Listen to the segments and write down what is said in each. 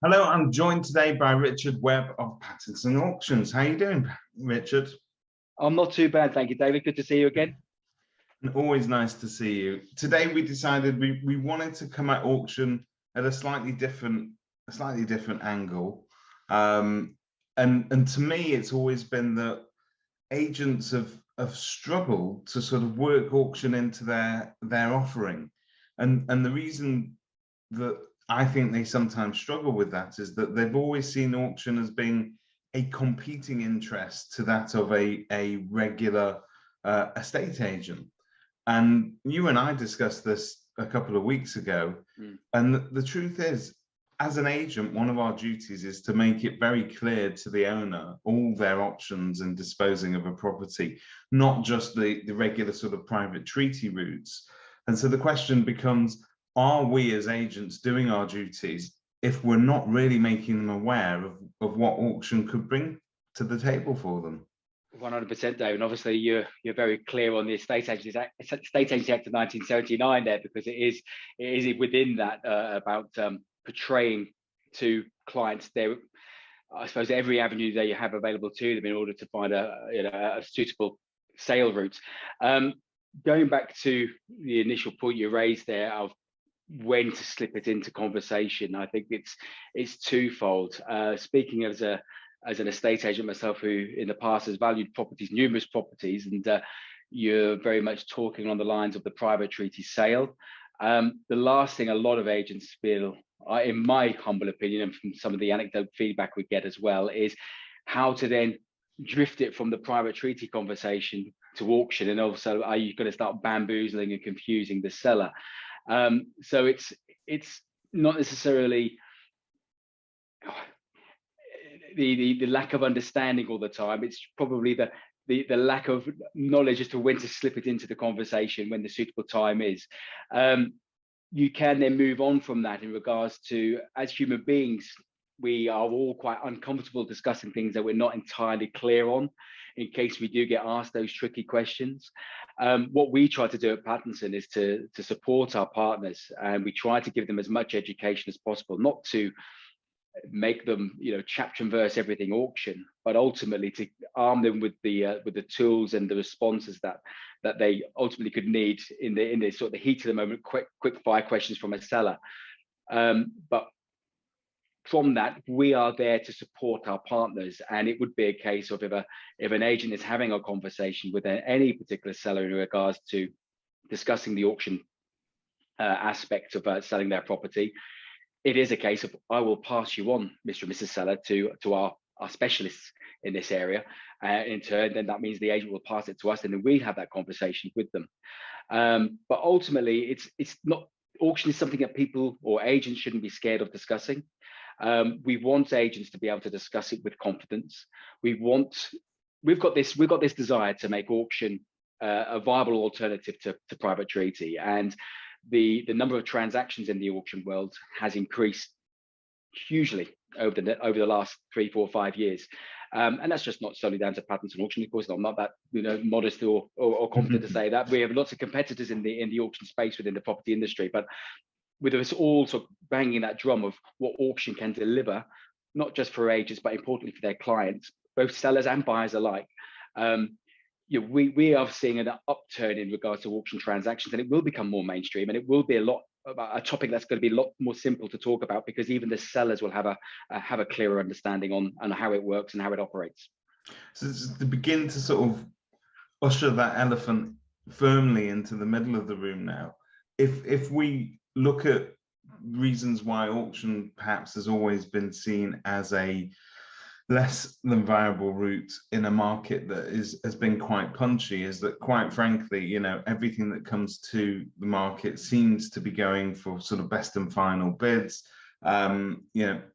Hello, I'm joined today by Richard Webb of Pattinson Auctions. How are you doing, Richard? I'm not too bad, thank you, David. Good to see you again. Always nice to see you. Today we decided we wanted to come at auction at a slightly different angle. And to me, it's always been that agents have struggled to sort of work auction into their offering. And the reason that I think they sometimes struggle with that is that they've always seen auction as being a competing interest to that of a regular estate agent. And you and I discussed this a couple of weeks ago. And the truth is, as an agent, one of our duties is to make it very clear to the owner all their options in disposing of a property, not just the regular sort of private treaty routes. And so the question becomes, are we as agents doing our duties if we're not really making them aware of what auction could bring to the table for them? 100%, David. And obviously, you're very clear on the Estate Agency Act of 1979 there, because it is within that about portraying to clients their, I suppose, every avenue that you have available to them in order to find a suitable sale route. Going back to the initial point you raised there of when to slip it into conversation, I think it's twofold. Speaking as an estate agent myself, who in the past has valued properties, numerous properties, and you're very much talking on the lines of the private treaty sale. The last thing a lot of agents feel, in my humble opinion, and from some of the anecdote feedback we get as well, is how to then drift it from the private treaty conversation to auction, and also are you going to start bamboozling and confusing the seller? So it's not necessarily the lack of understanding all the time. It's probably the lack of knowledge as to when to slip it into the conversation when the suitable time is. You can then move on from that in regards to, as human beings, we are all quite uncomfortable discussing things that we're not entirely clear on, in case we do get asked those tricky questions. What we try to do at Pattinson is to support our partners, and we try to give them as much education as possible, not to make them, chapter and verse everything auction, but ultimately to arm them with the tools and the responses that they ultimately could need in the sort of the heat of the moment, quick fire questions from a seller. But from that, we are there to support our partners, and it would be a case of if an agent is having a conversation with any particular seller in regards to discussing the auction aspect of selling their property, it is a case of, I will pass you on, Mr. and Mrs. Seller, to our specialists in this area. In turn, then that means the agent will pass it to us, and then we have that conversation with them. But ultimately, it's not, auction is something that people or agents shouldn't be scared of discussing. We want agents to be able to discuss it with confidence. We've got this desire to make auction a viable alternative to private treaty, and the number of transactions in the auction world has increased hugely over the last 3, 4, 5 years. And that's just not solely down to Pattinson Auction. Of course, I'm not that modest or confident to say that. We have lots of competitors in the auction space within the property industry, but with us all sort of banging that drum of what auction can deliver, not just for agents, but importantly for their clients, both sellers and buyers alike. We are seeing an upturn in regards to auction transactions, and it will become more mainstream, and it will be a topic that's going to be a lot more simple to talk about, because even the sellers will have a clearer understanding on how it works and how it operates. So to begin to sort of usher that elephant firmly into the middle of the room now, if we look at reasons why auction perhaps has always been seen as a less than viable route in a market that has been quite punchy, is that, quite frankly, everything that comes to the market seems to be going for sort of best and final bids.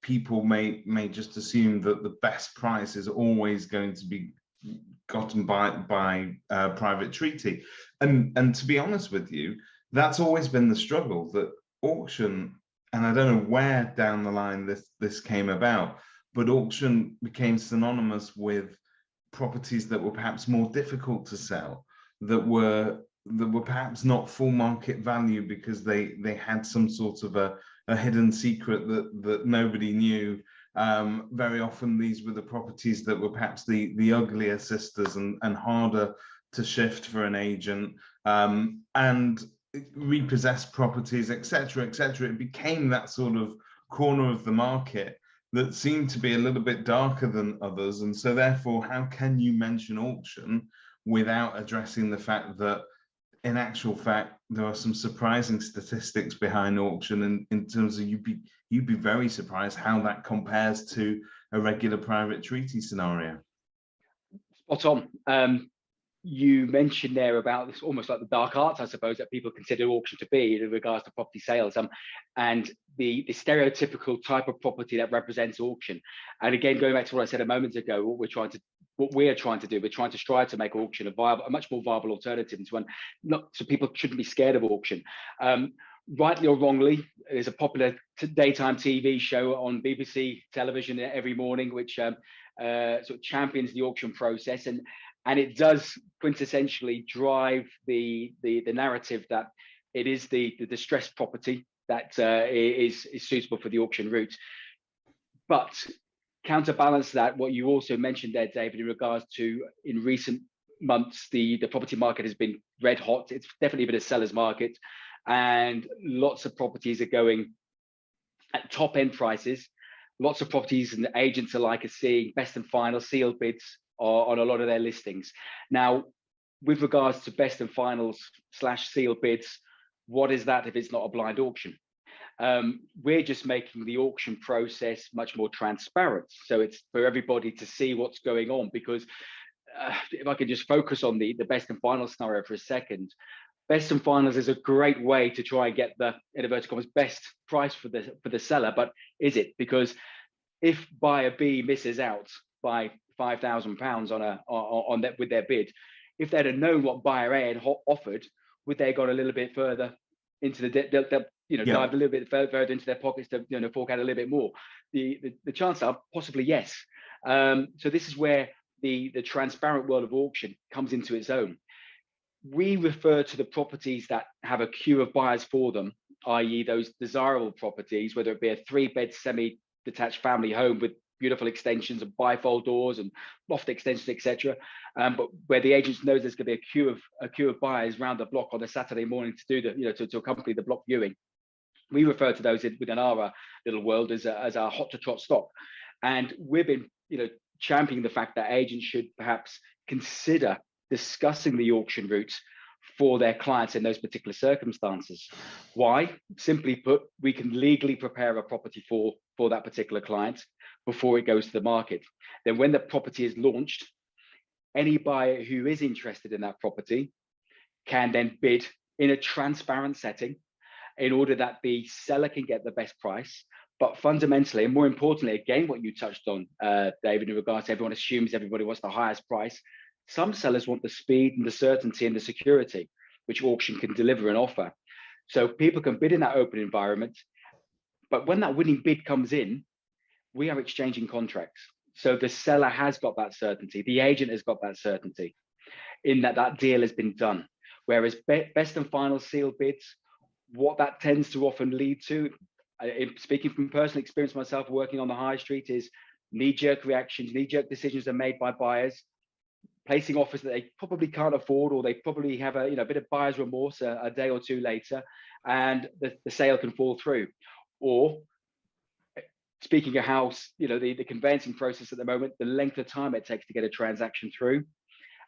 People may just assume that the best price is always going to be gotten by private treaty, and to be honest with you, that's always been the struggle, that auction, and I don't know where down the line this came about, but auction became synonymous with properties that were perhaps more difficult to sell, that were perhaps not full market value because they had some sort of a a hidden secret that nobody knew. Very often these were the properties that were perhaps the uglier sisters and harder to shift for an agent, and repossessed properties, etc., etc. It became that sort of corner of the market that seemed to be a little bit darker than others. And so therefore, how can you mention auction without addressing the fact that in actual fact, there are some surprising statistics behind auction, in terms of you'd be very surprised how that compares to a regular private treaty scenario. Spot on. You mentioned there about this almost like the dark arts, I suppose, that people consider auction to be in regards to property sales, and the stereotypical type of property that represents auction. And again, going back to what I said a moment ago, what we're trying to do, we're trying to strive to make auction a much more viable alternative, and so people shouldn't be scared of auction. Rightly or wrongly, there's a popular daytime TV show on BBC television every morning, which sort of champions the auction process, and it does quintessentially drive the narrative that it is the distressed property that is suitable for the auction route. But counterbalance that, what you also mentioned there, David, in regards to in recent months, the property market has been red hot. It's definitely been a seller's market, and lots of properties are going at top end prices. Lots of properties and agents alike are seeing best and final sealed bids on a lot of their listings. Now, with regards to best and finals / sealed bids, what is that if it's not a blind auction? We're just making the auction process much more transparent, so it's for everybody to see what's going on. Because if I could just focus on the best and final scenario for a second, best and finals is a great way to try and get the, in inverted commas, best price for the seller. But is it? Because if buyer B misses out by £5,000 on that with their bid, if they'd have known what buyer A had offered, would they have gone a little bit further into the dive a little bit further into their pockets to fork out a little bit more? The chances are possibly yes. So this is where the transparent world of auction comes into its own. We refer to the properties that have a queue of buyers for them, i.e. those desirable properties, whether it be a 3-bed semi-detached family home with beautiful extensions and bifold doors and loft extensions, etc. But where the agent knows there's going to be a queue of buyers round the block on a Saturday morning to do to accompany the block viewing. We refer to those within our little world as our hot to trot stock. And we've been championing the fact that agents should perhaps consider discussing the auction route for their clients in those particular circumstances. Why? Simply put, we can legally prepare a property for that particular client before it goes to the market. Then when the property is launched, any buyer who is interested in that property can then bid in a transparent setting in order that the seller can get the best price. But fundamentally, and more importantly, again, what you touched on, David, in regards to everyone assumes everybody wants the highest price. Some sellers want the speed and the certainty and the security, which auction can deliver and offer. So people can bid in that open environment. But when that winning bid comes in, we are exchanging contracts. So the seller has got that certainty. The agent has got that certainty in that deal has been done. Whereas best and final sealed bids, what that tends to often lead to, speaking from personal experience myself working on the high street, is knee-jerk reactions, knee-jerk decisions are made by buyers, placing offers that they probably can't afford, or they probably have a bit of buyer's remorse a day or two later, and the sale can fall through. Or speaking of how the conveyancing process at the moment, the length of time it takes to get a transaction through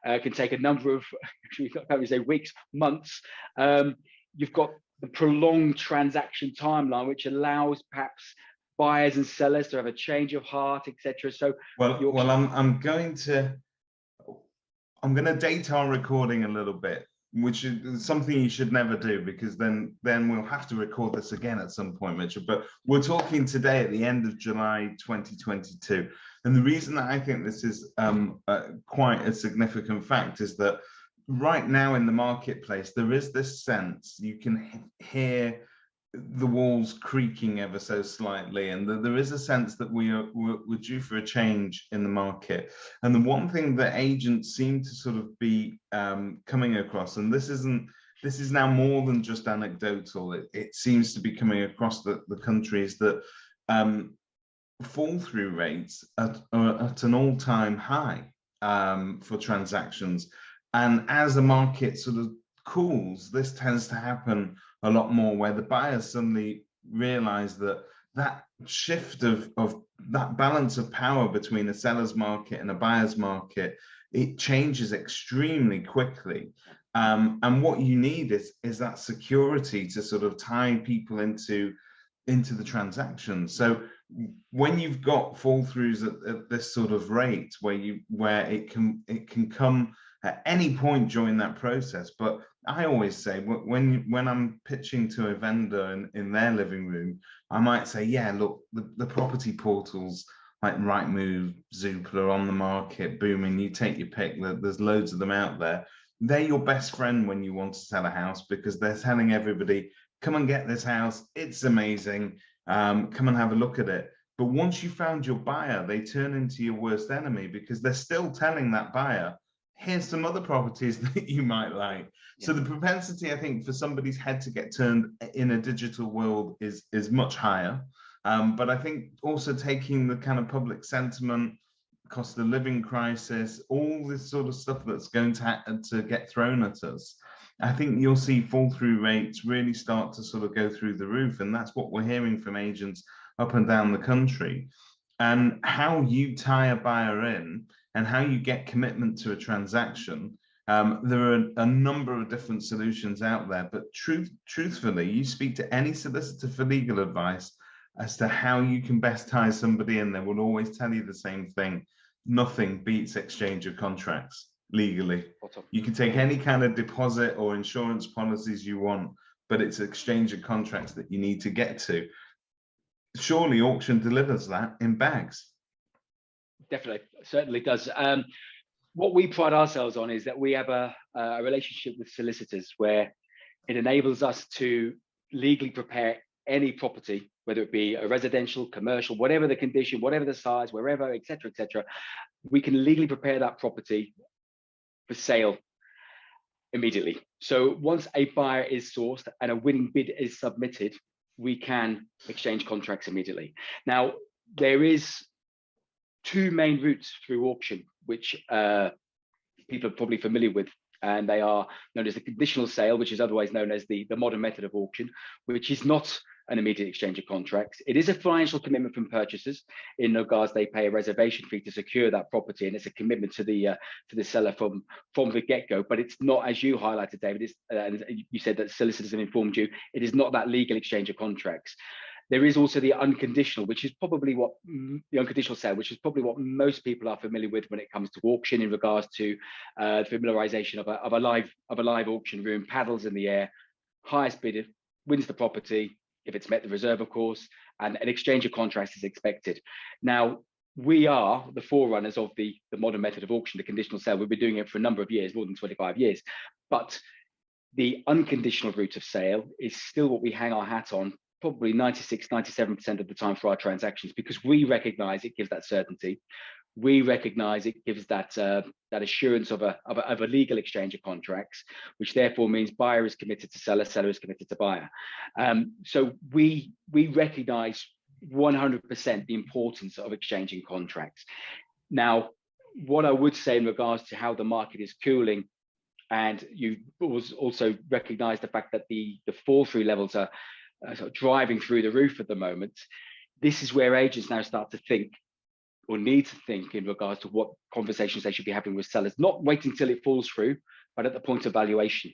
can take a number of, actually, I can't say weeks, months. You've got the prolonged transaction timeline, which allows perhaps buyers and sellers to have a change of heart, etc. So, I'm going to date our recording a little bit, which is something you should never do, because then we'll have to record this again at some point, Mitchell. But we're talking today at the end of July 2022. And the reason that I think this is quite a significant fact is that right now in the marketplace, there is this sense, you can hear the walls creaking ever so slightly, and there is a sense that we're due for a change in the market. And the one thing that agents seem to sort of be coming across, and this isn't this is now more than just anecdotal. It seems to be coming across the countries that fall through rates are at an all-time high for transactions. And as the market sort of cools, this tends to happen a lot more, where the buyers suddenly realize that that shift of that balance of power between a seller's market and a buyer's market, it changes extremely quickly. And what you need is that security to sort of tie people into the transaction. So when you've got fall throughs at this sort of rate, where it can come at any point during that process. But I always say, when I'm pitching to a vendor in their living room, I might say, yeah, look, the property portals like Rightmove, Zoopla on the market, booming. You take your pick. There's loads of them out there. They're your best friend when you want to sell a house, because they're telling everybody, come and get this house. It's amazing. Come and have a look at it. But once you found your buyer, they turn into your worst enemy, because they're still telling that buyer, here's some other properties that you might like. Yeah. So the propensity, I think, for somebody's head to get turned in a digital world is much higher. But I think also taking the kind of public sentiment, cost of living crisis, all this sort of stuff that's going to get thrown at us, I think you'll see fall through rates really start to sort of go through the roof. And that's what we're hearing from agents up and down the country. And how you tie a buyer in and how you get commitment to a transaction, there are a number of different solutions out there. But truthfully, you speak to any solicitor for legal advice as to how you can best tie somebody in, they will always tell you the same thing. Nothing beats exchange of contracts legally. You can take any kind of deposit or insurance policies you want, but it's exchange of contracts that you need to get to. Surely auction delivers that in bags. Definitely, certainly does. What we pride ourselves on is that we have a relationship with solicitors where it enables us to legally prepare any property, whether it be a residential, commercial, whatever the condition, whatever the size, wherever, etc., etc. We can legally prepare that property for sale immediately. So once a buyer is sourced and a winning bid is submitted, we can exchange contracts immediately. Now, there is two main routes through auction, which people are probably familiar with, and they are known as the conditional sale, which is otherwise known as the modern method of auction, which is not an immediate exchange of contracts. It is a financial commitment from purchasers, in regards they pay a reservation fee to secure that property, and it's a commitment to the seller from the get-go. But it's not, as you highlighted, David, and you said that solicitors have informed you, it is not that legal exchange of contracts. There is also the unconditional, which is probably what the unconditional sale, which is probably what most people are familiar with when it comes to auction, in regards to familiarization of a live auction room, paddles in the air, highest bidder wins the property, if it's met the reserve, of course, and an exchange of contracts is expected. Now, we are the forerunners of the modern method of auction, the conditional sale. We've been doing it for a number of years, more than 25 years. But the unconditional route of sale is still what we hang our hat on, probably 96, 97% of the time for our transactions, because we recognize it gives that certainty. We recognize it gives that assurance of a legal exchange of contracts, which therefore means buyer is committed to seller, seller is committed to buyer. So we recognize 100% the importance of exchanging contracts. Now, what I would say in regards to how the market is cooling, and you also recognize the fact that the fall through levels are sort of driving through the roof at the moment, this is where agents now start to think, or need to think, in regards to what conversations they should be having with sellers, not waiting till it falls through, but at the point of valuation.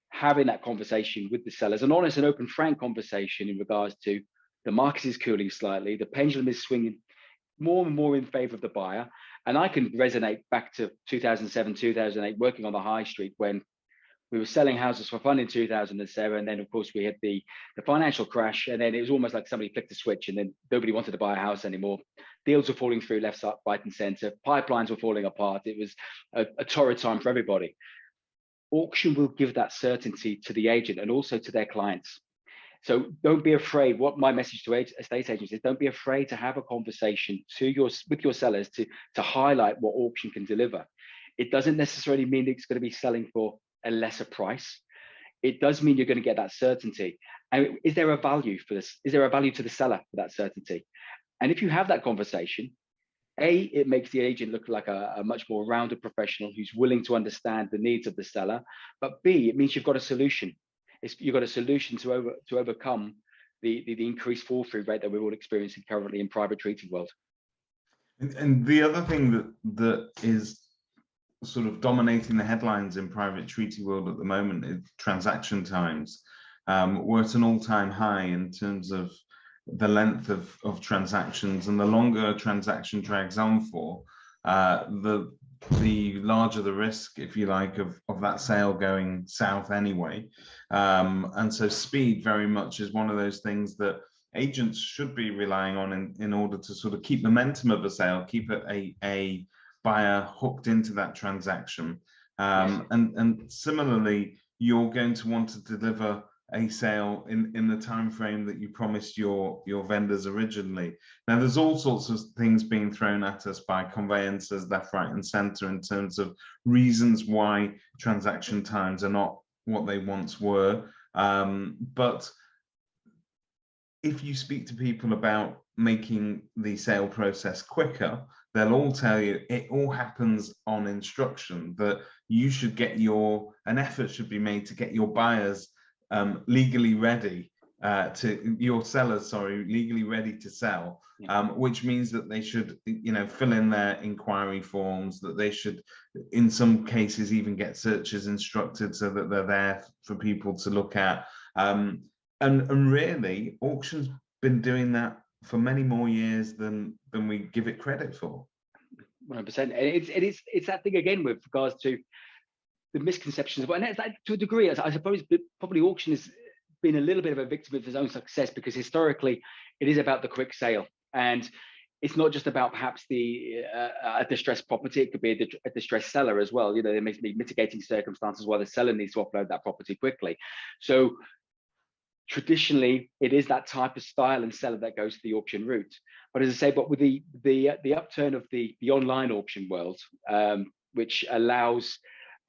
Having that conversation with the sellers, an honest and open, frank conversation in regards to the market is cooling slightly, the pendulum is swinging more and more in favor of the buyer. And I can resonate back to 2007, 2008, working on the high street, when we were selling houses for fun in 2007. And then, of course, we had the financial crash. And then it was almost like somebody flicked a switch and then nobody wanted to buy a house anymore. Deals were falling through left, right and center. Pipelines were falling apart. It was a torrid time for everybody. Auction will give that certainty to the agent and also to their clients. So don't be afraid. What my message to estate agents is, don't be afraid to have a conversation with your sellers to highlight what auction can deliver. It doesn't necessarily mean it's going to be selling for a lesser price. it does mean you're going to get that certainty. And is there a value for this? Is there a value to the seller for that certainty? And if you have that conversation, A, it makes the agent look like a much more rounded professional who's willing to understand the needs of the seller. But B, it means you've got a solution. You've got a solution to overcome the increased fall through rate that we're all experiencing currently in private treaty world. And the other thing that is sort of dominating the headlines in private treaty world at the moment is transaction times. We're at an all-time high in terms of the length of transactions, and the longer a transaction drags on for, the larger the risk, if you like, of that sale going south anyway. And so speed very much is one of those things that agents should be relying on in order to sort of keep momentum of a sale, keep a buyer hooked into that transaction. Yes. And similarly, you're going to want to deliver a sale in the time frame that you promised your vendors originally. Now, there's all sorts of things being thrown at us by conveyancers left, right, and centre in terms of reasons why transaction times are not what they once were. But if you speak to people about making the sale process quicker, they'll all tell you it all happens on instruction, that you should get an effort should be made to get your buyers legally ready legally ready to sell, which means that they should, fill in their inquiry forms, that they should, in some cases, even get searches instructed so that they're there for people to look at. And really, auction's been doing that for many more years than we give it credit for. 100%. And it's that thing again with regards to the misconceptions, and that's, to a degree, I suppose, probably auction has been a little bit of a victim of its own success, because historically it is about the quick sale, and it's not just about perhaps a distressed property. It could be a distressed seller as well. There may be mitigating circumstances why the seller needs to offload that property quickly. So traditionally, it is that type of style and seller that goes to the auction route. But as I say, but with the upturn of the online auction world, which allows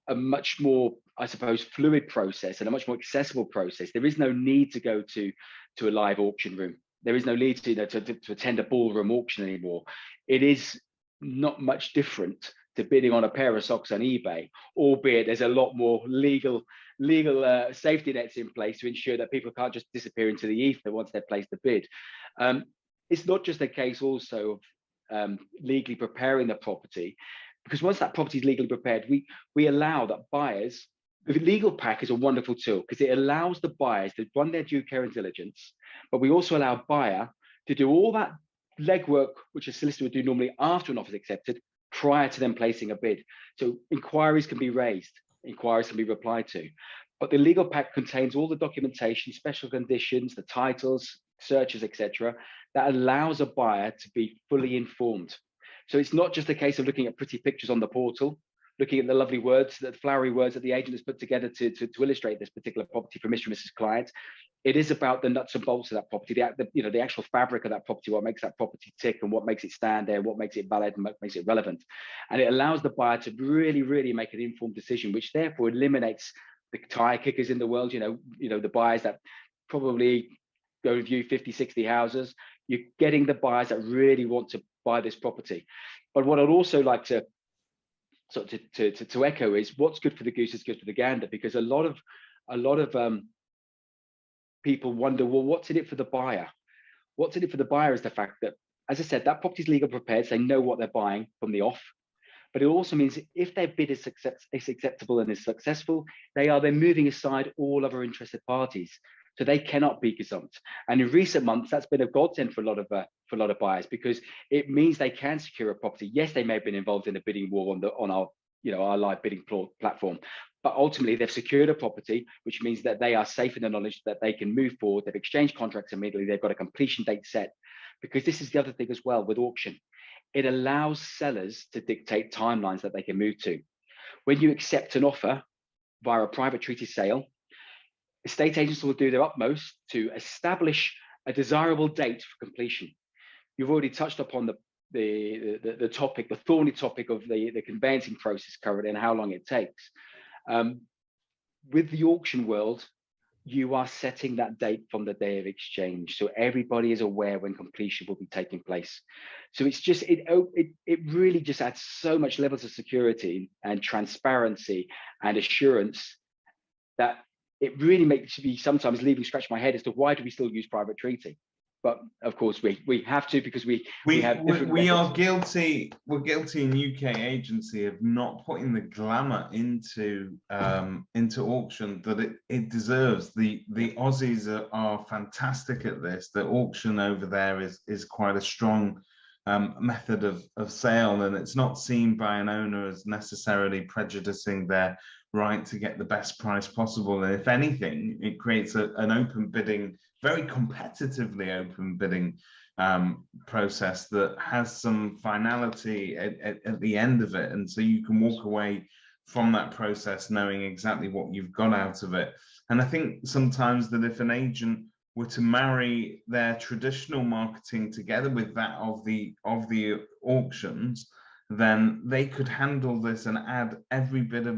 a much more, I suppose, fluid process and a much more accessible process. There is no need to go to a live auction room. There is no need to attend a ballroom auction anymore. It is not much different to bidding on a pair of socks on eBay, albeit there's a lot more legal safety nets in place to ensure that people can't just disappear into the ether once they've placed the bid. It's not just a case also of legally preparing the property, because once that property is legally prepared, we allow that buyers. The legal pack is a wonderful tool because it allows the buyers to run their due care and diligence, but we also allow buyer to do all that legwork which a solicitor would do normally after an offer is accepted, prior to them placing a bid. So inquiries can be raised, inquiries can be replied to, but the legal pack contains all the documentation, special conditions, the titles, searches, etc., that allows a buyer to be fully informed. So it's not just a case of looking at pretty pictures on the portal, looking at the lovely words, the flowery words that the agent has put together to illustrate this particular property for Mr. and Mrs. Client. It is about the nuts and bolts of that property, the actual fabric of that property, what makes that property tick and what makes it stand there, what makes it valid and what makes it relevant. And it allows the buyer to really, really make an informed decision, which therefore eliminates the tire kickers in the world, the buyers that probably go and view 50, 60 houses. You're getting the buyers that really want to buy this property. But what I'd also like to echo is what's good for the goose is good for the gander, because a lot of people wonder, well, what's in it for the buyer? What's in it for the buyer is the fact that, as I said, that property's legal prepared, so they know what they're buying from the off. But it also means if their bid is acceptable and is successful, they are then moving aside all other interested parties. So they cannot be gazumped. And in recent months, that's been a godsend for a lot of buyers, because it means they can secure a property. Yes, they may have been involved in a bidding war on our live bidding platform, but ultimately they've secured a property, which means that they are safe in the knowledge that they can move forward. They've exchanged contracts immediately. They've got a completion date set, because this is the other thing as well with auction. It allows sellers to dictate timelines that they can move to. When you accept an offer via a private treaty sale, estate agents will do their utmost to establish a desirable date for completion. You've already touched upon the topic, the thorny topic of the conveyancing process currently and how long it takes. with the auction world, you are setting that date from the day of exchange, so everybody is aware when completion will be taking place. So it's just it really just adds so much levels of security and transparency and assurance that it really makes me sometimes leaving scratch my head as to why do we still use private treaty. But of course we have to, because we have different we methods. are guilty. We're guilty in UK agency of not putting the glamour into auction that it deserves. The Aussies are fantastic at this. The auction over there is quite a strong method of sale, and it's not seen by an owner as necessarily prejudicing their right to get the best price possible. And if anything, it creates an open bidding, very competitively open bidding process that has some finality at the end of it. And so you can walk away from that process knowing exactly what you've got out of it. And I think sometimes that if an agent were to marry their traditional marketing together with that of the auctions, then they could handle this and add every bit of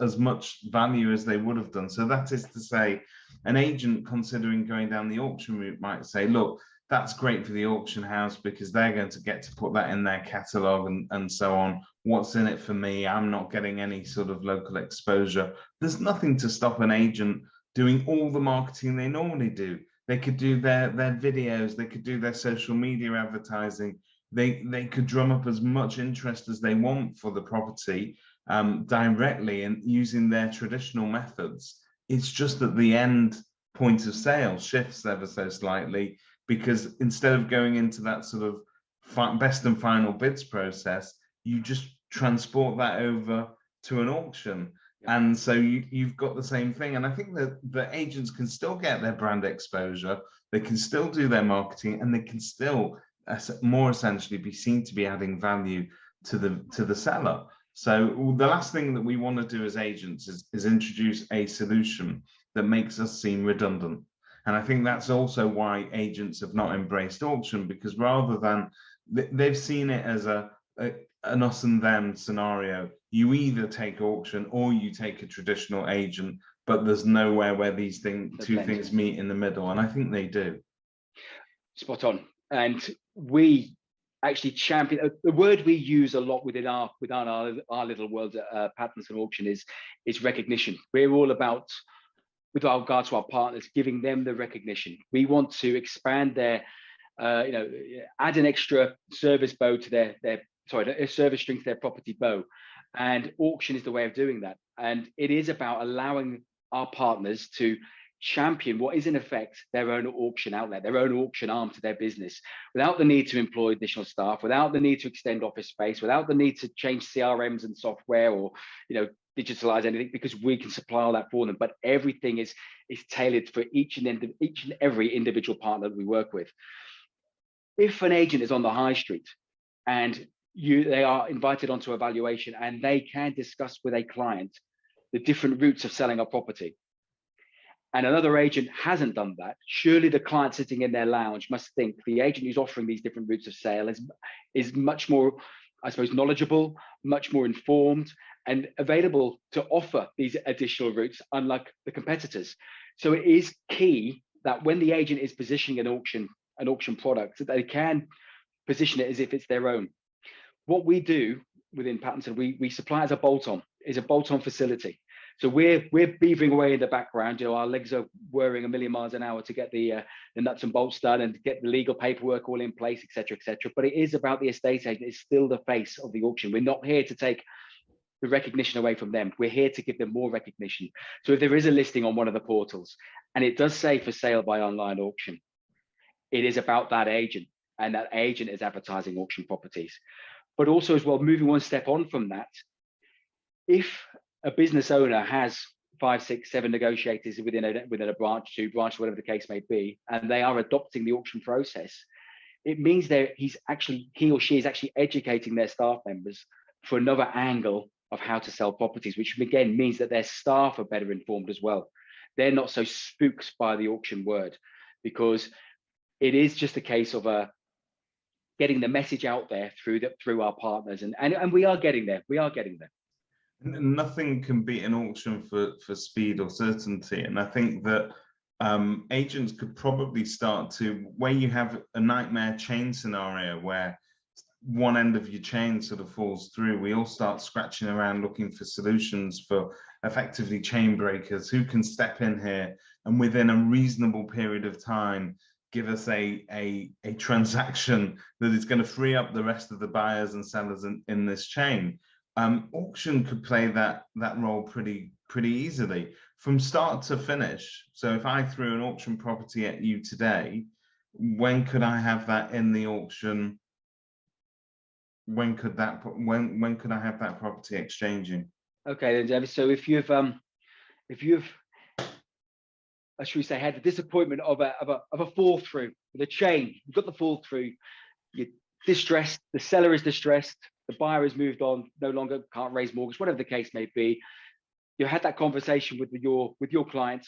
as much value as they would have done. So that is to say, an agent considering going down the auction route might say, look, that's great for the auction house because they're going to get to put that in their catalog and so on. What's in it for me? I'm not getting any sort of local exposure. There's nothing to stop an agent doing all the marketing they normally do. They could do their videos, they could do their social media advertising, they could drum up as much interest as they want for the property directly and using their traditional methods. It's just that the end point of sale shifts ever so slightly, because instead of going into that sort of best and final bids process, you just transport that over to an auction. And so you've got the same thing. And I think that the agents can still get their brand exposure, they can still do their marketing, and they can still more essentially be seen to be adding value to the seller. So the last thing that we want to do as agents is introduce a solution that makes us seem redundant. And I think that's also why agents have not embraced auction, because rather than they've seen it as an us and them scenario. You either take auction or you take a traditional agent, but there's nowhere where these two things meet in the middle. And I think they do. Spot on. And we actually champion the word we use a lot within our little world at Pattinson Auction is recognition. We're all about, with regard to our partners, giving them the recognition. We want to expand their add an extra service bow to a service string to their property bow, and auction is the way of doing that. And it is about allowing our partners to champion what is in effect their own auction outlet, their own auction arm to their business, without the need to employ additional staff, without the need to extend office space, without the need to change CRMs and software or digitalize anything, because we can supply all that for them. But everything is tailored for each and every individual partner that we work with. If an agent is on the high street and they are invited onto a valuation and they can discuss with a client the different routes of selling a property, and another agent hasn't done that, surely the client sitting in their lounge must think the agent who's offering these different routes of sale is much more, I suppose, knowledgeable, much more informed, and available to offer these additional routes, unlike the competitors. So it is key that when the agent is positioning an auction product, that they can position it as if it's their own. What we do within Pattinson, we supply as a bolt-on facility. So we're beavering away in the background. Our legs are whirring a million miles an hour to get the nuts and bolts done and to get the legal paperwork all in place, etc., etc. But it is about the estate agent. It's still the face of the auction. We're not here to take the recognition away from them. We're here to give them more recognition. So if there is a listing on one of the portals and it does say for sale by online auction, it is about that agent, and that agent is advertising auction properties. But also as well, moving one step on from that, if a business owner has 5, 6, 7 negotiators within a branch, 2 branches, whatever the case may be, and they are adopting the auction process, it means that he or she is actually educating their staff members for another angle of how to sell properties, which again means that their staff are better informed as well. They're not so spooked by the auction word, because it is just a case of getting the message out there through our partners, and we are getting there. Nothing can beat an auction for speed or certainty. And I think that agents could probably start to, where you have a nightmare chain scenario where one end of your chain sort of falls through, we all start scratching around looking for solutions for effectively chain breakers who can step in here and within a reasonable period of time give us a transaction that is going to free up the rest of the buyers and sellers in this chain. Auction could play that role pretty easily from start to finish. So if I threw an auction property at you today, when could I have that in the auction? When could I have that property exchanging? Okay, then, David. So if you've should we say, had the disappointment of a fall through with a chain, you've got the fall through, you're distressed, the seller is distressed, the buyer has moved on, no longer can't raise mortgage, whatever the case may be. You had that conversation with your client.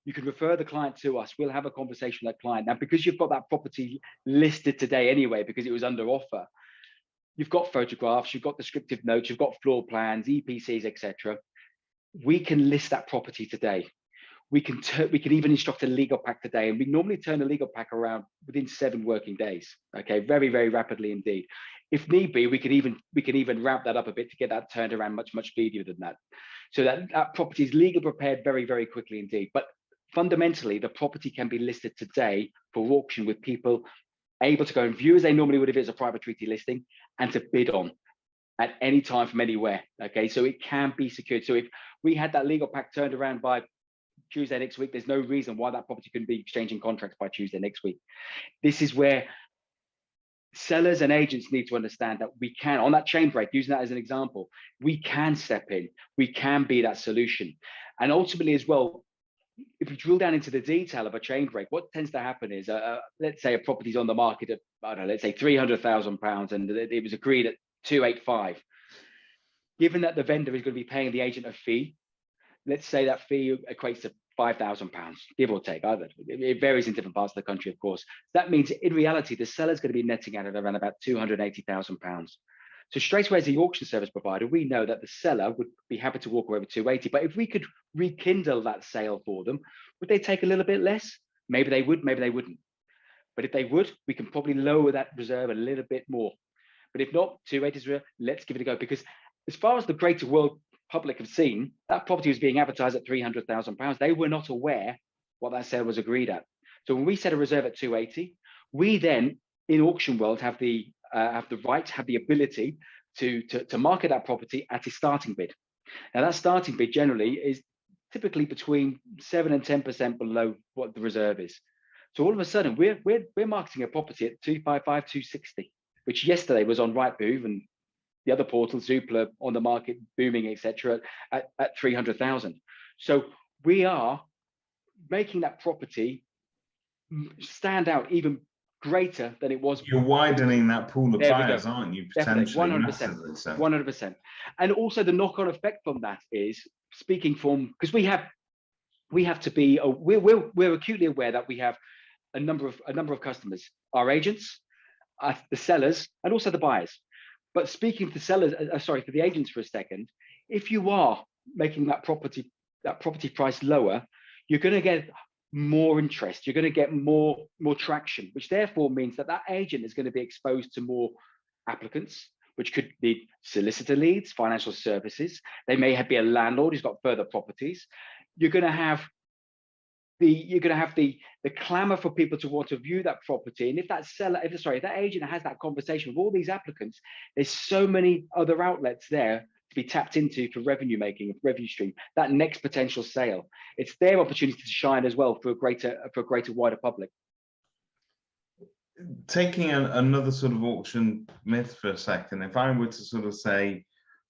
You can refer the client to us. We'll have a conversation with that client. Now, because you've got that property listed today anyway, because it was under offer, you've got photographs, you've got descriptive notes, you've got floor plans, EPCs, etc. We can list that property today. We can even instruct a legal pack today, and we normally turn a legal pack around within 7 working days. Okay, very, very rapidly indeed. If need be, we could even ramp that up a bit to get that turned around much speedier than that. So that property is legally prepared very, very quickly indeed. But fundamentally, the property can be listed today for auction with people able to go and view as they normally would if it's a private treaty listing, and to bid on at any time from anywhere. Okay, so it can be secured. So if we had that legal pack turned around by Tuesday next week, there's no reason why that property couldn't be exchanging contracts by Tuesday next week. This is where sellers and agents need to understand that we can, on that chain break, using that as an example, we can step in, we can be that solution. And ultimately as well, if we drill down into the detail of a chain break, what tends to happen is, let's say a property's on the market at, I don't know, let's say £300,000, and it was agreed at 285. Given that the vendor is going to be paying the agent a fee, let's say that fee equates to £5,000, give or take. It varies in different parts of the country, of course. That means in reality, the seller's going to be netting out at around about £280,000. So straight away as the auction service provider, we know that the seller would be happy to walk away with 280. But if we could rekindle that sale for them, would they take a little bit less? Maybe they would, maybe they wouldn't. But if they would, we can probably lower that reserve a little bit more. But if not, 280 is real, let's give it a go. Because as far as the greater world public have seen, that property was being advertised at £300,000. They were not aware what that sale was agreed at. So when we set a reserve at 280, we then in auction world have the right, have the ability to market that property at a starting bid. Now that starting bid generally is typically between 7 and 10% below what the reserve is. So all of a sudden we're marketing a property at 255, 260, which yesterday was on Rightmove and the other portals, Zoopla, on the market, booming, etc., at 300,000. So we are making that property stand out even greater than it was. You're widening that pool of buyers, aren't you? Potentially, 100%, 100%. And also the knock-on effect from that is, speaking from, because we have to be, we're acutely aware that we have a number of customers, our agents, the sellers, and also the buyers. But speaking to the sellers, for the agents for a second, if you are making that property price lower, you're going to get more interest, you're going to get more traction, which therefore means that agent is going to be exposed to more applicants, which could be solicitor leads, financial services. They may be a landlord who's got further properties. You're going to have the clamor for people to want to view that property. And if that agent has that conversation with all these applicants, there's so many other outlets there to be tapped into for revenue making, revenue stream, that next potential sale. It's their opportunity to shine as well for a greater wider public. Taking another sort of auction myth for a second, if I were to sort of say,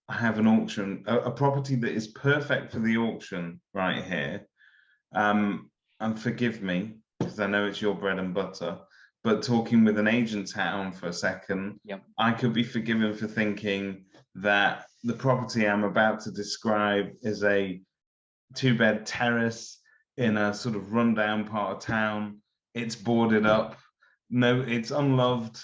I have an auction, a property that is perfect for the auction right here, and forgive me, because I know it's your bread and butter, but talking with an agent's hat on for a second, yep, I could be forgiven for thinking that the property I'm about to describe is a 2-bed terrace in a sort of rundown part of town. It's boarded up. No, it's unloved.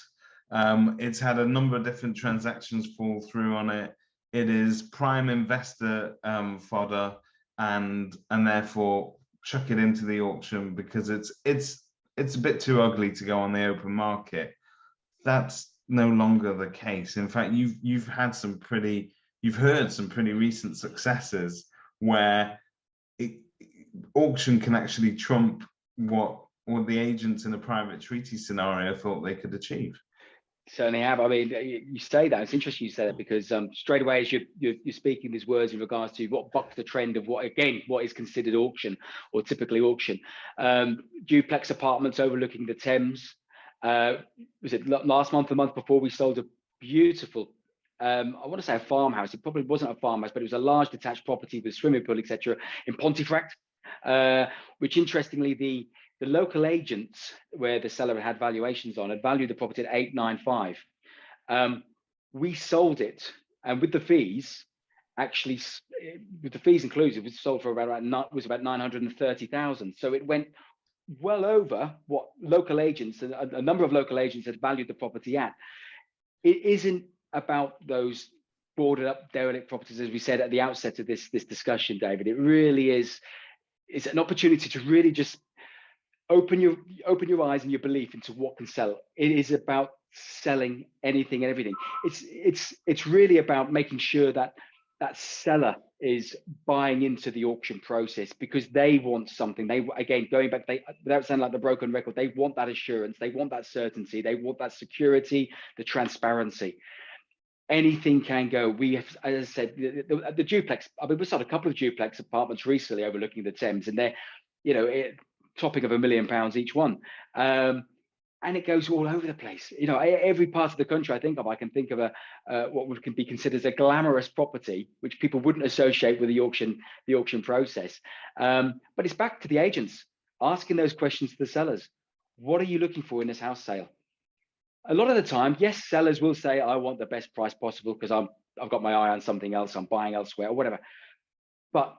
It's had a number of different transactions fall through on it. it is prime investor fodder, and therefore chuck it into the auction because it's a bit too ugly to go on the open market. That's no longer the case. In fact, you've heard some pretty recent successes where auction can actually trump what the agents in a private treaty scenario thought they could achieve. Certainly have. I mean, you say that. It's interesting you say that because straight away as you're speaking these words in regards to what bucked the trend of what is considered auction or typically auction. Duplex apartments overlooking the Thames. Was it last month, the month before, we sold a beautiful, I want to say a farmhouse. It probably wasn't a farmhouse, but it was a large detached property with swimming pool, etc., in Pontefract, which interestingly the local agents where the seller had valuations on had valued the property at 895. We sold it, and with the fees, actually, with the fees included, it was sold for about 930,000. So it went well over what local agents, a number of local agents had valued the property at. It isn't about those boarded up derelict properties, as we said at the outset of this discussion, David. It really is. It's an opportunity to really just open your eyes and your belief into what can sell. It is about selling anything and everything. It's really about making sure that that seller is buying into the auction process because they want something. They, again, going back, without sounding like the broken record, they want that assurance, they want that certainty, they want that security, the transparency. Anything can go. We have, as I said, the duplex. I mean, we sold a couple of duplex apartments recently overlooking the Thames, and they're, topping of £1 million each one. And it goes all over the place. Every part of the country I can think of what can be considered as a glamorous property, which people wouldn't associate with the auction process. But it's back to the agents asking those questions to the sellers. What are you looking for in this house sale? A lot of the time, yes, sellers will say, I want the best price possible because I've got my eye on something else, I'm buying elsewhere or whatever. But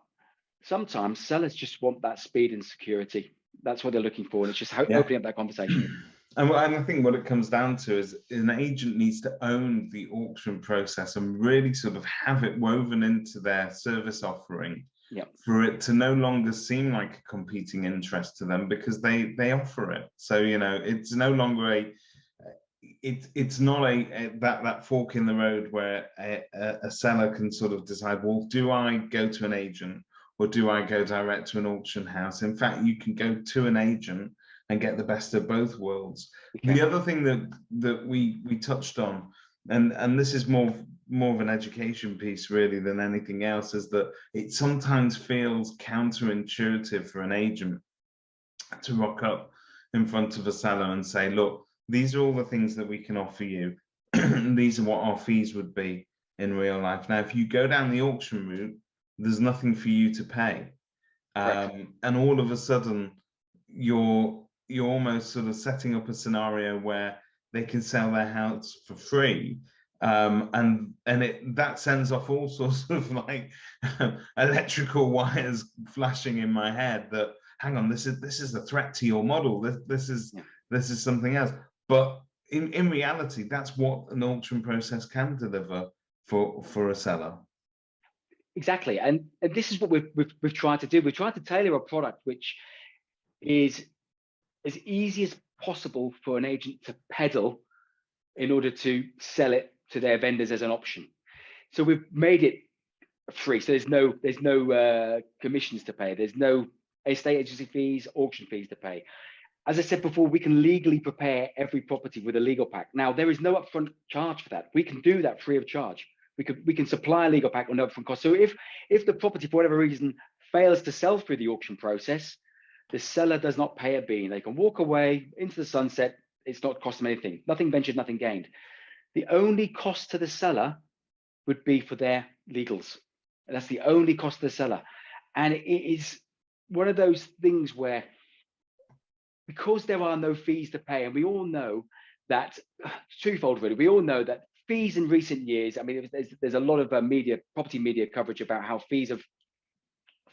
sometimes sellers just want that speed and security. That's what they're looking for, and it's just opening up that conversation. And I think what it comes down to is an agent needs to own the auction process and really sort of have it woven into their service offering, for it to no longer seem like a competing interest to them because they offer it. So it's no longer it's not that fork in the road where a seller can sort of decide, well, do I go to an agent or do I go direct to an auction house? In fact, you can go to an agent and get the best of both worlds. Okay. The other thing that we touched on, and this is more of an education piece really than anything else, is that it sometimes feels counterintuitive for an agent to rock up in front of a seller and say, look, these are all the things that we can offer you. These are what our fees would be in real life. Now, if you go down the auction route, there's nothing for you to pay. And all of a sudden, you're almost sort of setting up a scenario where they can sell their house for free. And that sends off all sorts of like electrical wires flashing in my head that, hang on, this is a threat to your model. This is something else. But in reality, that's what an auction process can deliver for a seller. Exactly, and this is what we've tried to do. We've tried to tailor a product which is as easy as possible for an agent to peddle in order to sell it to their vendors as an option. So we've made it free. So there's no commissions to pay. There's no estate agency fees, auction fees to pay. As I said before, we can legally prepare every property with a legal pack. Now, there is no upfront charge for that. We can do that free of charge. We can supply a legal pack on no upfront cost. So if the property, for whatever reason, fails to sell through the auction process, the seller does not pay a bean. They can walk away into the sunset. It's not cost them anything. Nothing ventured, nothing gained. The only cost to the seller would be for their legals. And that's the only cost to the seller. And it is one of those things where, because there are no fees to pay, and we all know that, twofold really, we all know that fees in recent years, I mean, there's a lot of property media coverage about how fees have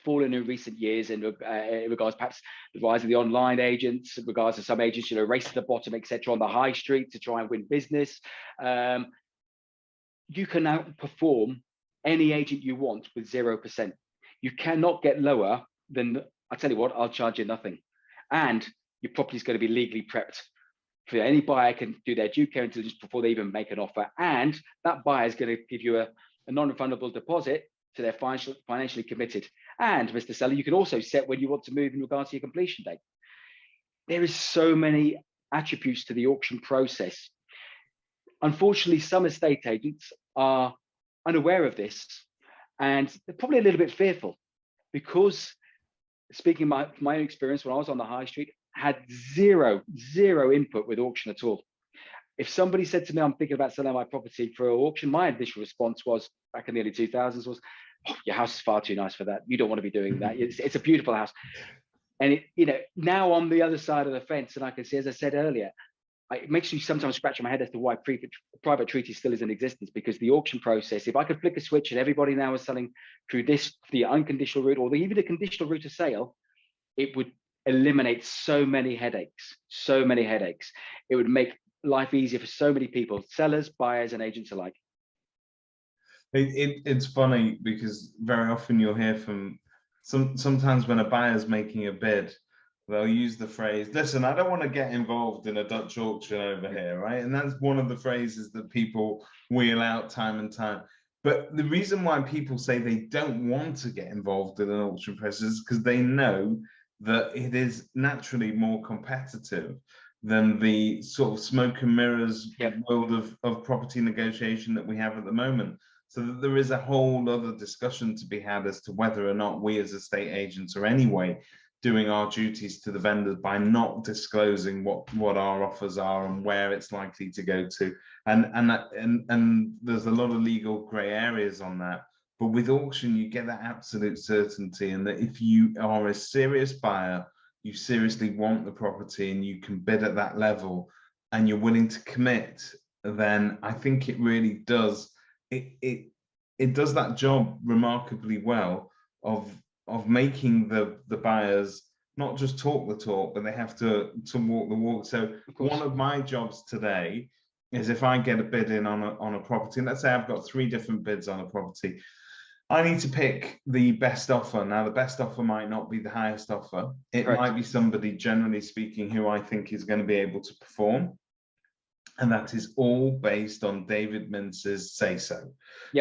fallen in recent years in regards perhaps the rise of the online agents, in regards to some agents, race to the bottom, etc., on the high street to try and win business. You can outperform any agent you want with 0%. You cannot get lower than, I tell you what, I'll charge you nothing. And your property is going to be legally prepped. For any buyer can do their due care diligence before they even make an offer. And that buyer is going to give you a non-refundable deposit, so they're financially committed. And Mr. Seller, you can also set when you want to move in regards to your completion date. There is so many attributes to the auction process. Unfortunately, some estate agents are unaware of this, and they're probably a little bit fearful, because speaking from my own experience, when I was on the high street, had zero input with auction at all. If somebody said to me, I'm thinking about selling my property for auction, my initial response was, back in the early 2000s, was, oh, your house is far too nice for that. You don't want to be doing that. It's a beautiful house. And now on the other side of the fence, and I can see, as I said earlier, it makes me sometimes scratch my head as to why private treaty still is in existence, because the auction process, if I could flick a switch and everybody now is selling through the unconditional route, or even the conditional route of sale, it would eliminate so many headaches. It would make life easier for so many people, sellers, buyers, and agents alike. It's funny, because very often you'll hear from sometimes when a buyer's making a bid, they'll use the phrase, listen, I don't want to get involved in a Dutch auction over here, right? And that's one of the phrases that people wheel out time and time. But the reason why people say they don't want to get involved in an auction process is because they know that it is naturally more competitive than the sort of smoke and mirrors world of property negotiation that we have at the moment. So that there is a whole other discussion to be had as to whether or not we as estate agents are anyway doing our duties to the vendors by not disclosing what our offers are and where it's likely to go to. And there's a lot of legal grey areas on that. But with auction, you get that absolute certainty, and that if you are a serious buyer, you seriously want the property and you can bid at that level and you're willing to commit, then I think it really does, it does that job remarkably well of making the buyers not just talk the talk, but they have to walk the walk. So one of my jobs today is, if I get a bid in on a property, and let's say I've got 3 different bids on a property, I need to pick the best offer. Now, the best offer might not be the highest offer. It might be somebody, generally speaking, who I think is going to be able to perform. And that is all based on David Mintz's say-so.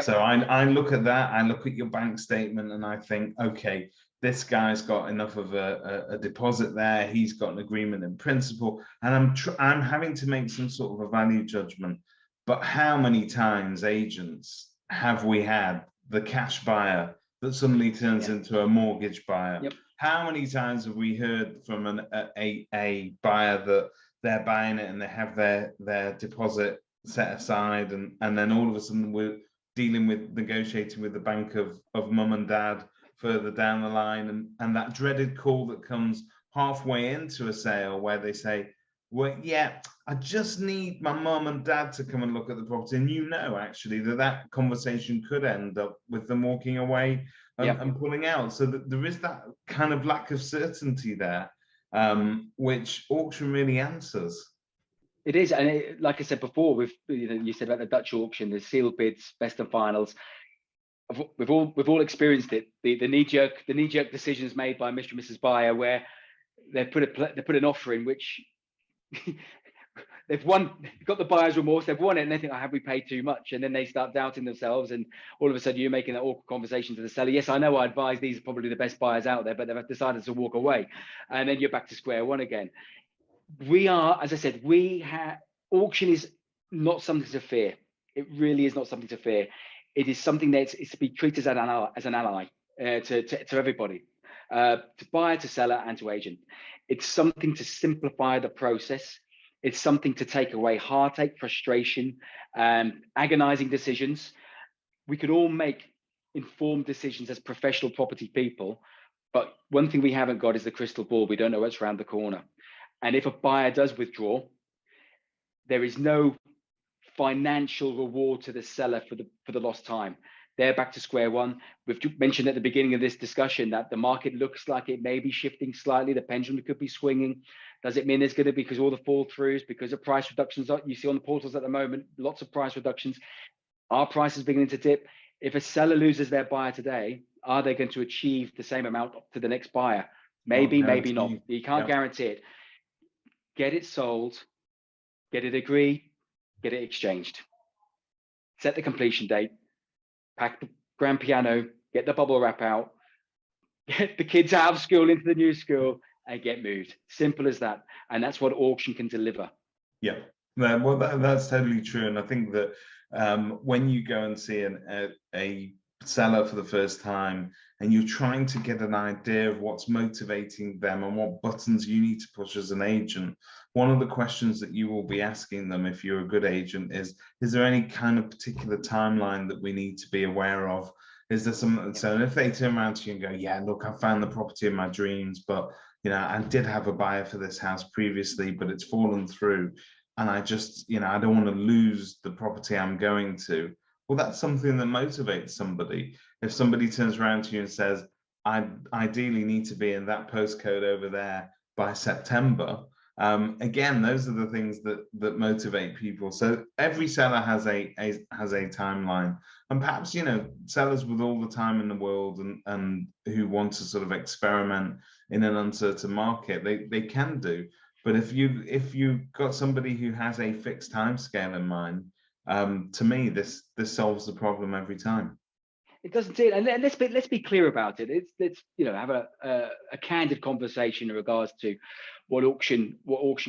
So I look at that, I look at your bank statement, and I think, okay, this guy's got enough of a deposit there. He's got an agreement in principle, and I'm having to make some sort of a value judgment. But how many times, agents, have we had the cash buyer that suddenly turns into a mortgage buyer? How many times have we heard from a buyer that they're buying it and they have their deposit set aside, and then all of a sudden we're dealing with negotiating with the bank of mum and dad further down the line, and that dreaded call that comes halfway into a sale where they say, well, yeah, I just need my mum and dad to come and look at the property. And actually that conversation could end up with them walking away and pulling out. So that there is that kind of lack of certainty there, which auction really answers. It is, and like I said before, you said about the Dutch auction, the sealed bids, best and finals. We've all experienced it. The knee jerk decisions made by Mr. and Mrs. Buyer, where they put an offer in which they've got the buyer's remorse, they've won it, and they think, oh, have we paid too much? And then they start doubting themselves, and all of a sudden you're making that awkward conversation to the seller. Yes, I know, I advise these are probably the best buyers out there, but they've decided to walk away, and then you're back to square one again. We are, as I said, auction is not something to fear. It really is not something to fear. It is something that is to be treated as an ally to everybody, to buyer, to seller, and to agent. It's something to simplify the process. It's something to take away heartache, frustration, agonizing decisions. We could all make informed decisions as professional property people, but one thing we haven't got is the crystal ball. We don't know what's around the corner. And if a buyer does withdraw, there is no financial reward to the seller for the lost time. They're back to square one. We've mentioned at the beginning of this discussion that the market looks like it may be shifting slightly. The pendulum could be swinging. Does it mean there's going to be, because all the fall throughs, because of price reductions you see on the portals at the moment, lots of price reductions, our price is beginning to dip? If a seller loses their buyer today, are they going to achieve the same amount to the next buyer? Maybe, maybe not. You can't guarantee it. Get it sold, get it agreed, get it exchanged. Set the completion date, pack the grand piano, get the bubble wrap out, get the kids out of school into the new school, and get moved. Simple as that. And that's what auction can deliver. Yeah, well, that's totally true. And I think that when you go and see a seller for the first time and you're trying to get an idea of what's motivating them and what buttons you need to push as an agent, one of the questions that you will be asking them if you're a good agent is there any kind of particular timeline that we need to be aware of? Is there some, so if they turn around to you and go, yeah, look, I found the property in my dreams, but you know, I did have a buyer for this house previously, but it's fallen through. And I just, you know, I don't want to lose the property I'm going to. Well, that's something that motivates somebody. If somebody turns around to you and says, I ideally need to be in that postcode over there by September. Again, those are the things that motivate people. So every seller has a timeline, and perhaps, you know, sellers with all the time in the world and who want to sort of experiment in an uncertain market, they can do. But if you've got somebody who has a fixed time scale in mind, to me, this solves the problem every time. It doesn't do it, and let's be clear about it. Let's you know, have a candid conversation in regards to what auction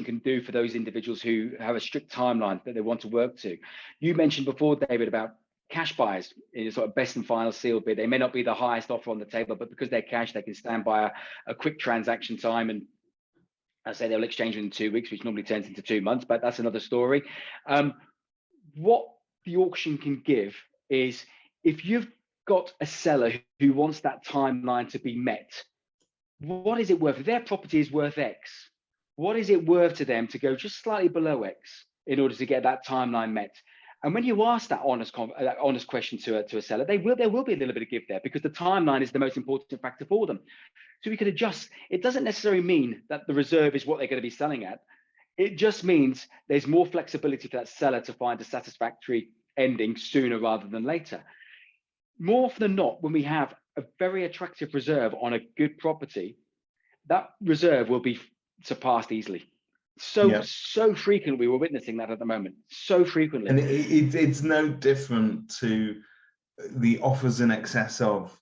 can do for those individuals who have a strict timeline that they want to work to. You mentioned before, David, about cash buyers in a sort of best and final sealed bid. They may not be the highest offer on the table, but because they're cash, they can stand by a quick transaction time, and I say they'll exchange within 2 weeks, which normally turns into 2 months, but that's another story. What the auction can give is, if you've got a seller who wants that timeline to be met, what is it worth? If their property is worth X, what is it worth to them to go just slightly below X in order to get that timeline met? And when you ask that honest question to a seller, there will be a little bit of give there, because the timeline is the most important factor for them. So we could adjust. It doesn't necessarily mean that the reserve is what they're going to be selling at. It just means there's more flexibility for that seller to find a satisfactory ending sooner rather than later. More often than not, when we have a very attractive reserve on a good property, that reserve will be surpassed easily. So frequently we're witnessing that at the moment, so frequently. And it's no different to the offers in excess of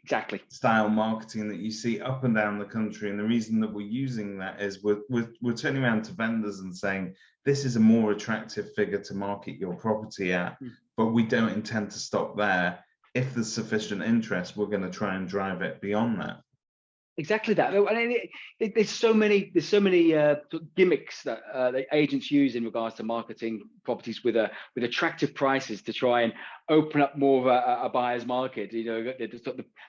exactly style marketing that you see up and down the country. And the reason that we're using that is we're turning around to vendors and saying, this is a more attractive figure to market your property at, but we don't intend to stop there. If there's sufficient interest, we're going to try and drive it beyond that. Exactly that. And there's so many gimmicks that agents use in regards to marketing properties with attractive prices to try and open up more of a buyer's market. You know,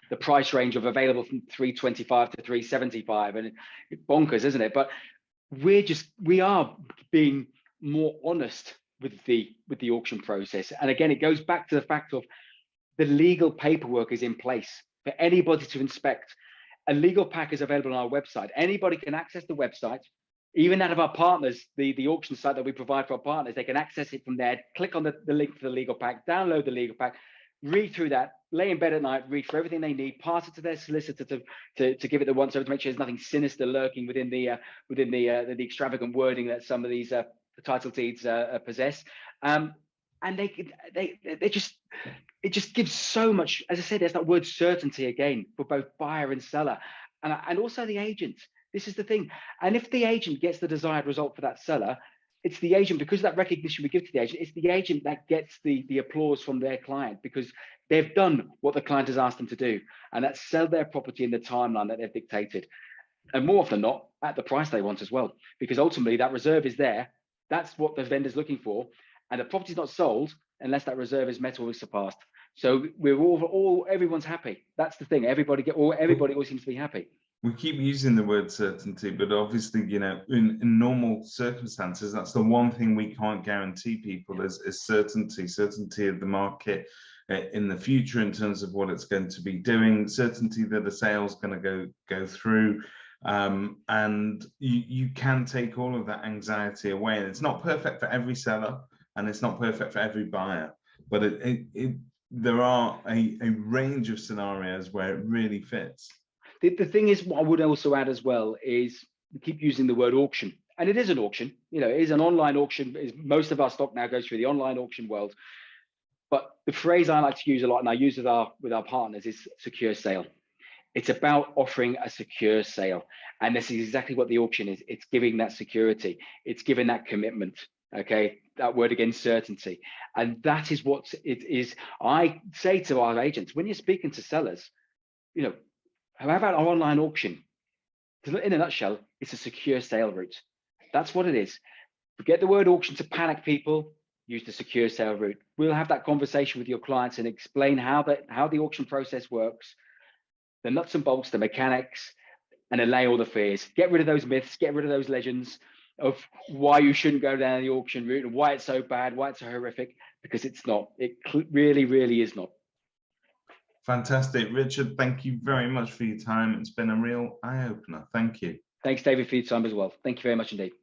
the price range of available from 325 to 375, and it's bonkers, isn't it? But we are being more honest with the auction process. And again, it goes back to the fact of the legal paperwork is in place for anybody to inspect. A legal pack is available on our website. Anybody can access the website, even out of our partners, the auction site that we provide for our partners. They can access it from there, click on the link for the legal pack, download the legal pack, read through that, lay in bed at night, read for everything they need, pass it to their solicitor to give it the once over, to make sure there's nothing sinister lurking within the extravagant wording that some of these the title deeds possess. And it just gives so much. As I said, there's that word certainty again for both buyer and seller, and also the agent. This is the thing. And if the agent gets the desired result for that seller, it's the agent, because of that recognition we give to the agent, it's the agent that gets the applause from their client, because they've done what the client has asked them to do, and that's sell their property in the timeline that they've dictated. And more often than not, at the price they want as well, because ultimately that reserve is there. That's what the vendor's looking for. And the property's not sold unless that reserve is met or is surpassed. So we're everyone's happy. That's the thing. Everybody always seems to be happy. We keep using the word certainty, but obviously, you know, in normal circumstances, that's the one thing we can't guarantee people is certainty of the market in the future in terms of what it's going to be doing, certainty that a sale's going to go through. And you can take all of that anxiety away. And it's not perfect for every seller, and it's not perfect for every buyer, but there are a range of scenarios where it really fits. The thing is, what I would also add as well is we keep using the word auction, and it is an auction. You know, it is an online auction. Most of our stock now goes through the online auction world. But the phrase I like to use a lot, and I use with our partners, is secure sale. It's about offering a secure sale, and this is exactly what the auction is. It's giving that security. It's giving that commitment. Okay, that word again, certainty, and that is what it is. I say to our agents when you're speaking to sellers, you know, how about our online auction? In a nutshell, it's a secure sale route. That's what it is. Forget the word auction to panic people. Use the secure sale route. We'll have that conversation with your clients and explain how the auction process works, the nuts and bolts, the mechanics, and allay all the fears. Get rid of those myths, get rid of those legends of why you shouldn't go down the auction route and why it's so bad, why it's so horrific, because it's not. It really, really is not. Fantastic. Richard, thank you very much for your time. It's been a real eye-opener. Thank you. Thanks, David, for your time as well. Thank you very much indeed.